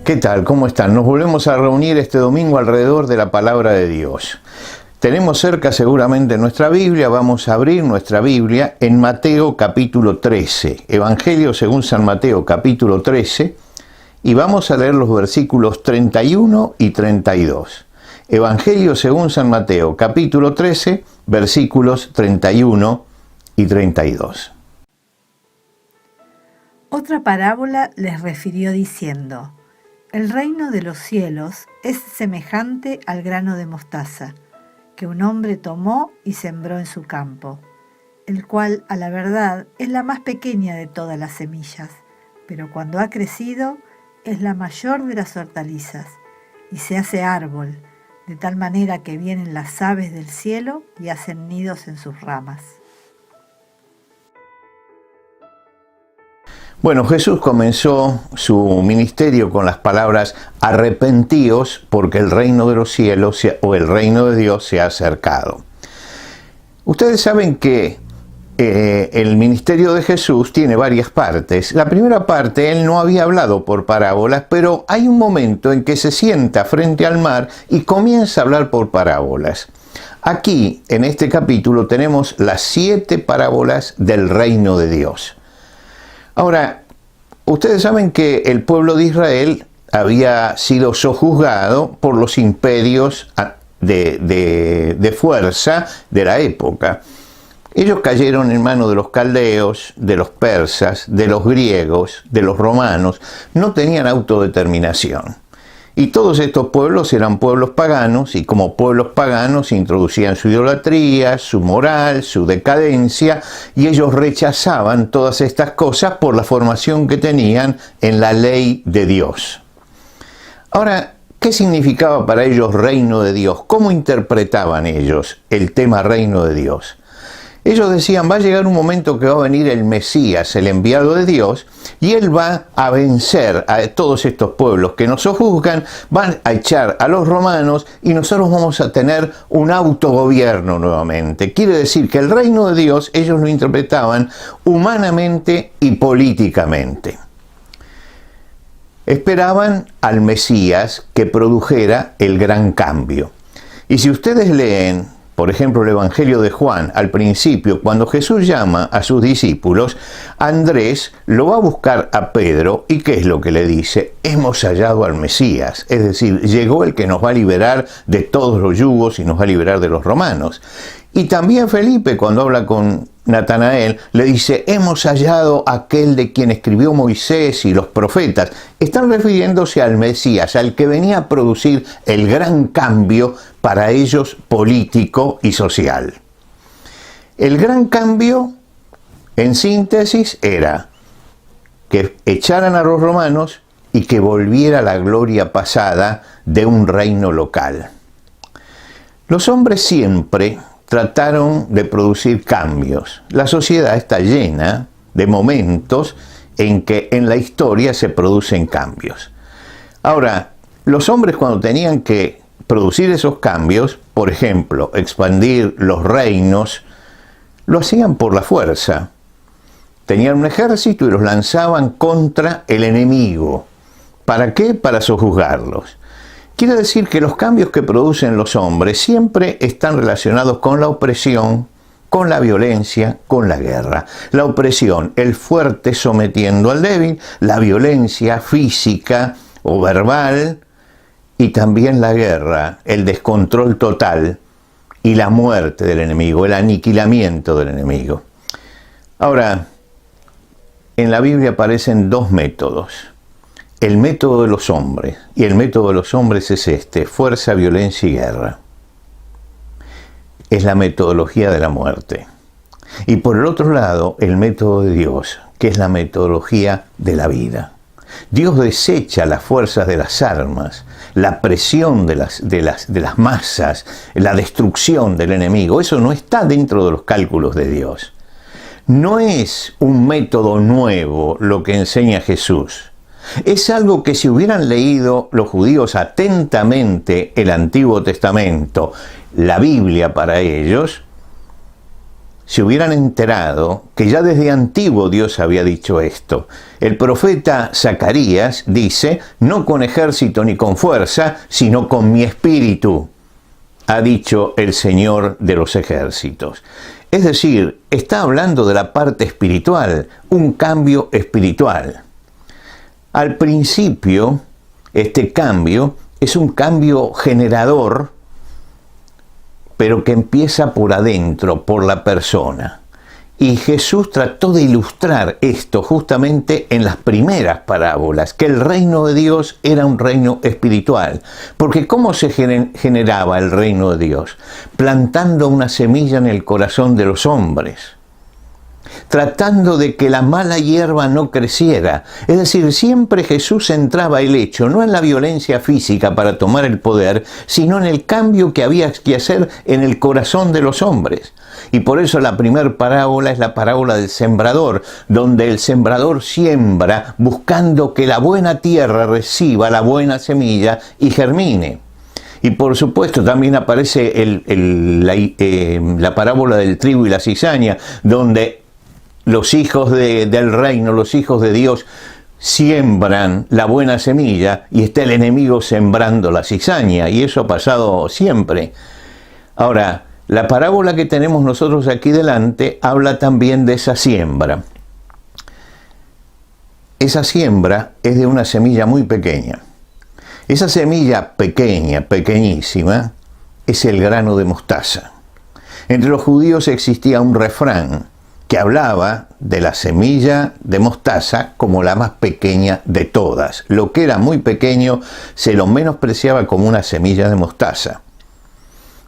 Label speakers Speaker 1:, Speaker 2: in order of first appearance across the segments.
Speaker 1: ¿Qué tal? ¿Cómo están? Nos volvemos a reunir este domingo alrededor de la palabra de Dios. Tenemos cerca seguramente nuestra Biblia, vamos a abrir nuestra Biblia en Mateo capítulo 13, Evangelio según San Mateo capítulo 13, y vamos a leer los versículos 31 y 32. Evangelio según San Mateo capítulo 13, versículos 31 y 32.
Speaker 2: Otra parábola les refirió diciendo: el reino de los cielos es semejante al grano de mostaza, que un hombre tomó y sembró en su campo, el cual, a la verdad, es la más pequeña de todas las semillas, pero cuando ha crecido, es la mayor de las hortalizas, y se hace árbol, de tal manera que vienen las aves del cielo y hacen nidos en sus ramas.
Speaker 1: Bueno, Jesús comenzó su ministerio con las palabras: arrepentíos porque el reino de los cielos o el reino de Dios se ha acercado. Ustedes saben que el ministerio de Jesús tiene varias partes. La primera parte, él no había hablado por parábolas, pero hay un momento en que se sienta frente al mar y comienza a hablar por parábolas. Aquí, en este capítulo, tenemos las 7 parábolas del reino de Dios. Ahora, ustedes saben que el pueblo de Israel había sido sojuzgado por los imperios de fuerza de la época. Ellos cayeron en manos de los caldeos, de los persas, de los griegos, de los romanos. No tenían autodeterminación. Y todos estos pueblos eran pueblos paganos, y como pueblos paganos introducían su idolatría, su moral, su decadencia, y ellos rechazaban todas estas cosas por la formación que tenían en la ley de Dios. Ahora, ¿qué significaba para ellos reino de Dios? ¿Cómo interpretaban ellos el tema reino de Dios? Ellos decían: va a llegar un momento que va a venir el Mesías, el enviado de Dios, y él va a vencer a todos estos pueblos que nos sojuzgan, van a echar a los romanos y nosotros vamos a tener un autogobierno nuevamente. Quiere decir que el reino de Dios ellos lo interpretaban humanamente y políticamente. Esperaban al Mesías que produjera el gran cambio. Y si ustedes leen, por ejemplo, el Evangelio de Juan, al principio, cuando Jesús llama a sus discípulos, Andrés lo va a buscar a Pedro, ¿y qué es lo que le dice? Hemos hallado al Mesías, es decir, llegó el que nos va a liberar de todos los yugos y nos va a liberar de los romanos. Y también Felipe, cuando habla con Natanael, le dice: hemos hallado aquel de quien escribió Moisés y los profetas. Están refiriéndose al Mesías, al que venía a producir el gran cambio para ellos político y social. El gran cambio, en síntesis, era que echaran a los romanos y que volviera la gloria pasada de un reino local. Los hombres siempre trataron de producir cambios. La sociedad está llena de momentos en que en la historia se producen cambios. Ahora, los hombres, cuando tenían que producir esos cambios, por ejemplo, expandir los reinos, lo hacían por la fuerza. Tenían un ejército y los lanzaban contra el enemigo. ¿Para qué? Para sojuzgarlos. Quiere decir que los cambios que producen los hombres siempre están relacionados con la opresión, con la violencia, con la guerra. La opresión, el fuerte sometiendo al débil, la violencia física o verbal, y también la guerra, el descontrol total y la muerte del enemigo, el aniquilamiento del enemigo. Ahora, en la Biblia aparecen 2 métodos. El método de los hombres, y el método de los hombres es este: fuerza, violencia y guerra. Es la metodología de la muerte. Y por el otro lado, el método de Dios, que es la metodología de la vida. Dios desecha las fuerzas de las armas, la presión de las masas, la destrucción del enemigo. Eso no está dentro de los cálculos de Dios. No es un método nuevo lo que enseña Jesús. Es algo que, si hubieran leído los judíos atentamente el Antiguo Testamento, la Biblia para ellos, se hubieran enterado que ya desde antiguo Dios había dicho esto. El profeta Zacarías dice, no con ejército ni con fuerza, sino con mi espíritu, ha dicho el Señor de los ejércitos. Es decir, está hablando de la parte espiritual, un cambio espiritual. Al principio, este cambio es un cambio generador, pero que empieza por adentro, por la persona. Y Jesús trató de ilustrar esto justamente en las primeras parábolas, que el reino de Dios era un reino espiritual. Porque ¿cómo se generaba el reino de Dios? Plantando una semilla en el corazón de los hombres, tratando de que la mala hierba no creciera. Es decir, siempre Jesús centraba el hecho no en la violencia física para tomar el poder, sino en el cambio que había que hacer en el corazón de los hombres. Y por eso la primera parábola es la parábola del sembrador, donde el sembrador siembra buscando que la buena tierra reciba la buena semilla y germine. Y por supuesto también aparece la parábola del trigo y la cizaña, donde los hijos del reino, los hijos de Dios, siembran la buena semilla y está el enemigo sembrando la cizaña. Y eso ha pasado siempre. Ahora, la parábola que tenemos nosotros aquí delante habla también de esa siembra. Esa siembra es de una semilla muy pequeña. Esa semilla pequeña, pequeñísima, es el grano de mostaza. Entre los judíos existía un refrán que hablaba de la semilla de mostaza como la más pequeña de todas. Lo que era muy pequeño se lo menospreciaba como una semilla de mostaza.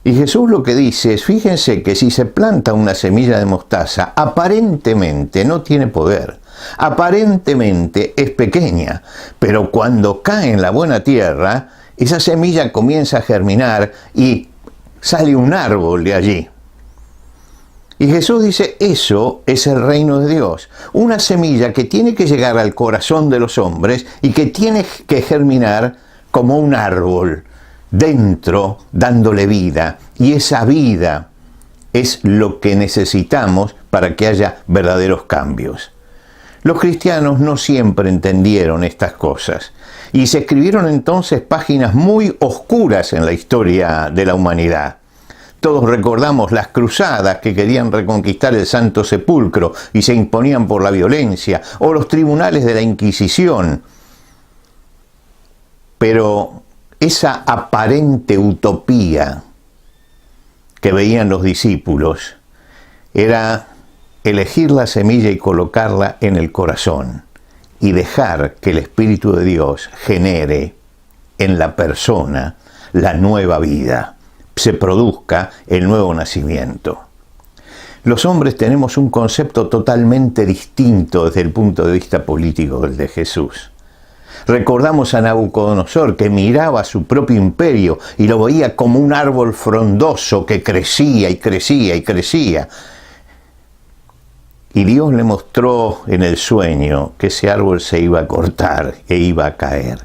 Speaker 1: Y Jesús lo que dice es, fíjense que si se planta una semilla de mostaza, aparentemente no tiene poder, aparentemente es pequeña, pero cuando cae en la buena tierra, esa semilla comienza a germinar y sale un árbol de allí. Y Jesús dice, eso es el reino de Dios. Una semilla que tiene que llegar al corazón de los hombres y que tiene que germinar como un árbol, dentro, dándole vida. Y esa vida es lo que necesitamos para que haya verdaderos cambios. Los cristianos no siempre entendieron estas cosas. Y se escribieron entonces páginas muy oscuras en la historia de la humanidad. Todos recordamos las cruzadas que querían reconquistar el Santo Sepulcro y se imponían por la violencia, o los tribunales de la Inquisición. Pero esa aparente utopía que veían los discípulos era elegir la semilla y colocarla en el corazón y dejar que el Espíritu de Dios genere en la persona la nueva vida, se produzca el nuevo nacimiento. Los hombres tenemos un concepto totalmente distinto desde el punto de vista político del de Jesús. Recordamos a Nabucodonosor, que miraba su propio imperio y lo veía como un árbol frondoso que crecía y crecía y crecía. Y Dios le mostró en el sueño que ese árbol se iba a cortar e iba a caer,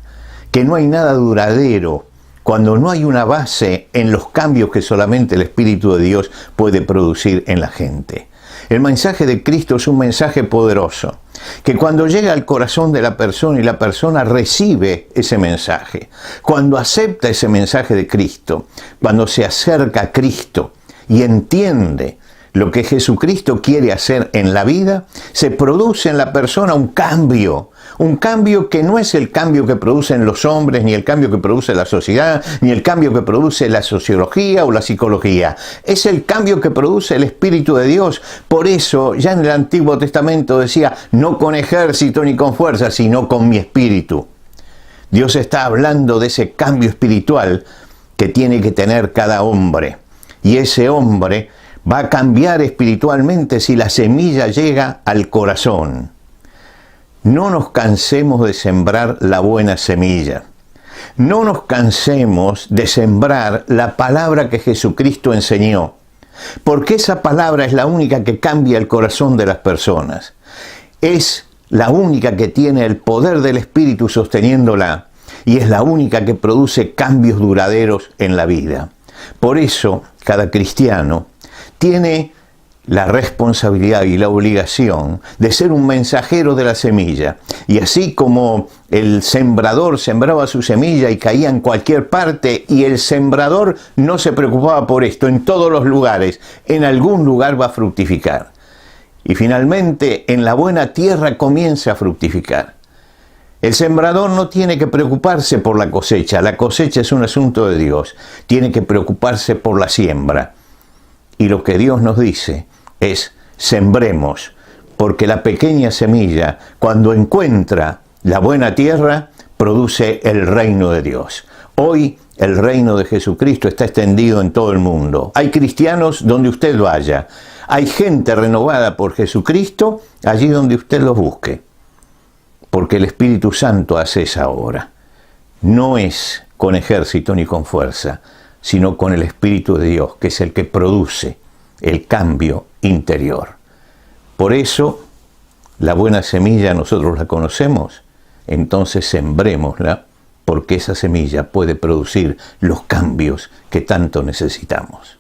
Speaker 1: que no hay nada duradero cuando no hay una base en los cambios que solamente el Espíritu de Dios puede producir en la gente. El mensaje de Cristo es un mensaje poderoso, que cuando llega al corazón de la persona y la persona recibe ese mensaje, cuando acepta ese mensaje de Cristo, cuando se acerca a Cristo y entiende lo que Jesucristo quiere hacer en la vida, se produce en la persona un cambio que no es el cambio que producen los hombres, ni el cambio que produce la sociedad, ni el cambio que produce la sociología o la psicología. Es el cambio que produce el Espíritu de Dios. Por eso, ya en el Antiguo Testamento decía, no con ejército ni con fuerza, sino con mi espíritu. Dios está hablando de ese cambio espiritual que tiene que tener cada hombre. Y ese hombre va a cambiar espiritualmente si la semilla llega al corazón. No nos cansemos de sembrar la buena semilla. No nos cansemos de sembrar la palabra que Jesucristo enseñó, porque esa palabra es la única que cambia el corazón de las personas. Es la única que tiene el poder del Espíritu sosteniéndola y es la única que produce cambios duraderos en la vida. Por eso, cada cristiano tiene la responsabilidad y la obligación de ser un mensajero de la semilla. Y así como el sembrador sembraba su semilla y caía en cualquier parte, y el sembrador no se preocupaba por esto, en todos los lugares, en algún lugar va a fructificar. Y finalmente, en la buena tierra comienza a fructificar. El sembrador no tiene que preocuparse por la cosecha es un asunto de Dios. Tiene que preocuparse por la siembra. Y lo que Dios nos dice es: sembremos, porque la pequeña semilla, cuando encuentra la buena tierra, produce el reino de Dios. Hoy el reino de Jesucristo está extendido en todo el mundo. Hay cristianos donde usted vaya. Hay gente renovada por Jesucristo allí donde usted los busque. Porque el Espíritu Santo hace esa obra. No es con ejército ni con fuerza, sino con el Espíritu de Dios, que es el que produce el cambio interior. Por eso, la buena semilla nosotros la conocemos, entonces sembrémosla, porque esa semilla puede producir los cambios que tanto necesitamos.